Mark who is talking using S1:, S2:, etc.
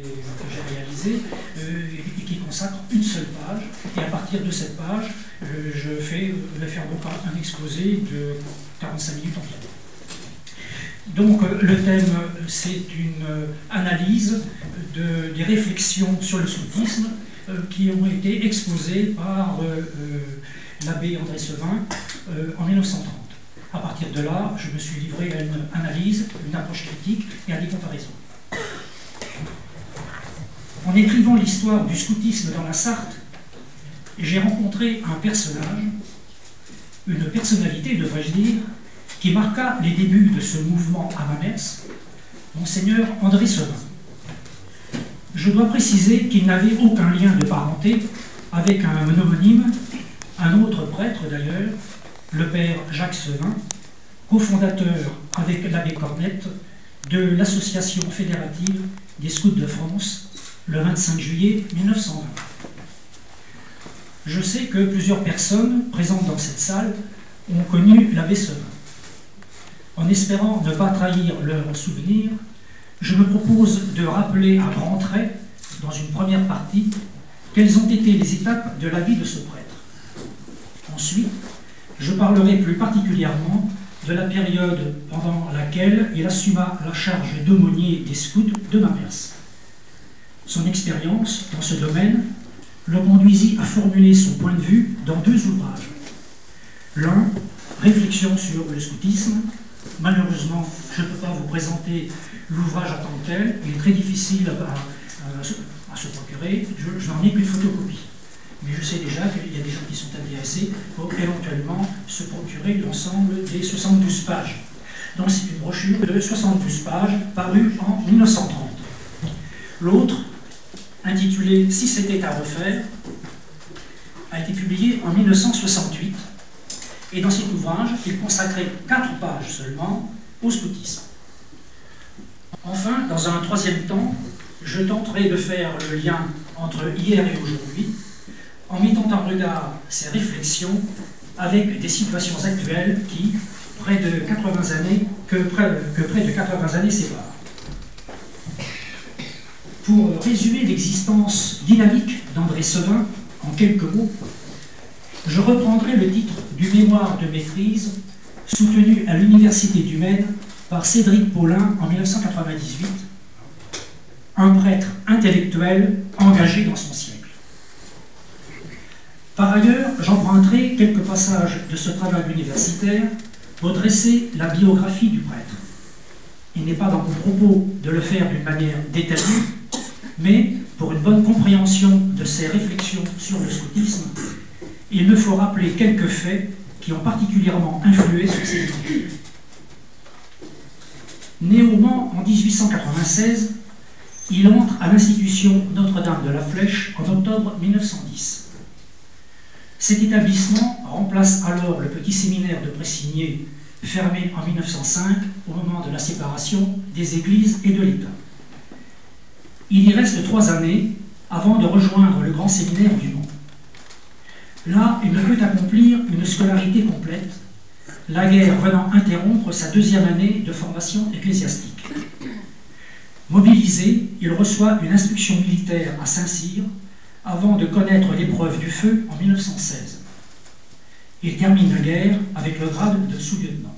S1: que j'ai réalisé et qui consacre une seule page. Et à partir de cette page, je vais faire donc un exposé de 45 minutes environ. Donc le thème, c'est une analyse des réflexions sur le scoutisme qui ont été exposées par l'abbé André Sevin en 1930. À partir de là, je me suis livré à une analyse, une approche critique et à des comparaisons. En écrivant l'histoire du scoutisme dans la Sarthe, j'ai rencontré un personnage, une personnalité, devrais-je dire, qui marqua les débuts de ce mouvement à Mamers, Monseigneur André Sevin. Je dois préciser qu'il n'avait aucun lien de parenté avec un homonyme, un autre prêtre d'ailleurs, le père Jacques Sevin, cofondateur avec l'abbé Cornette de l'Association fédérative des scouts de France le 25 juillet 1920. Je sais que plusieurs personnes présentes dans cette salle ont connu l'abbé Sevin. En espérant ne pas trahir leur souvenir, je me propose de rappeler à grands traits, dans une première partie, quelles ont été les étapes de la vie de ce prêtre. Ensuite, je parlerai plus particulièrement de la période pendant laquelle il assuma la charge d'aumônier des scouts de Mamers. Son expérience dans ce domaine le conduisit à formuler son point de vue dans deux ouvrages. L'un, Réflexions sur le scoutisme. Malheureusement, je ne peux pas vous présenter l'ouvrage en tant que tel, il est très difficile à se procurer, je n'en ai qu'une photocopie. Mais je sais déjà qu'il y a des gens qui sont intéressés pour éventuellement se procurer l'ensemble des 72 pages. Donc c'est une brochure de 72 pages parue en 1930. L'autre, intitulée « Si c'était à refaire », a été publié en 1968. Et dans cet ouvrage, il consacrait 4 pages seulement au scoutisme. Enfin, dans un troisième temps, je tenterai de faire le lien entre hier et aujourd'hui, en mettant en regard ces réflexions avec des situations actuelles qui, près de 80 années séparent. Pour résumer l'existence dynamique d'André Sevin en quelques mots, je reprendrai le titre du mémoire de maîtrise soutenu à l'Université du Maine par Cédric Paulin en 1998, un prêtre intellectuel engagé dans son siècle. Par ailleurs, j'emprunterai quelques passages de ce travail universitaire pour dresser la biographie du prêtre. Il n'est pas dans mon propos de le faire d'une manière détaillée, mais pour une bonne compréhension de ses réflexions sur le scoutisme, il me faut rappeler quelques faits qui ont particulièrement influé sur ses études. Né au Mans en 1896, il entre à l'institution Notre-Dame de la Flèche en octobre 1910. Cet établissement remplace alors le petit séminaire de Pressigné, fermé en 1905 au moment de la séparation des églises et de l'État. Il y reste 3 années avant de rejoindre le grand séminaire du Mans. Là, il ne peut accomplir une scolarité complète, la guerre venant interrompre sa 2e année de formation ecclésiastique. Mobilisé, il reçoit une instruction militaire à Saint-Cyr avant de connaître l'épreuve du feu en 1916. Il termine la guerre avec le grade de sous-lieutenant.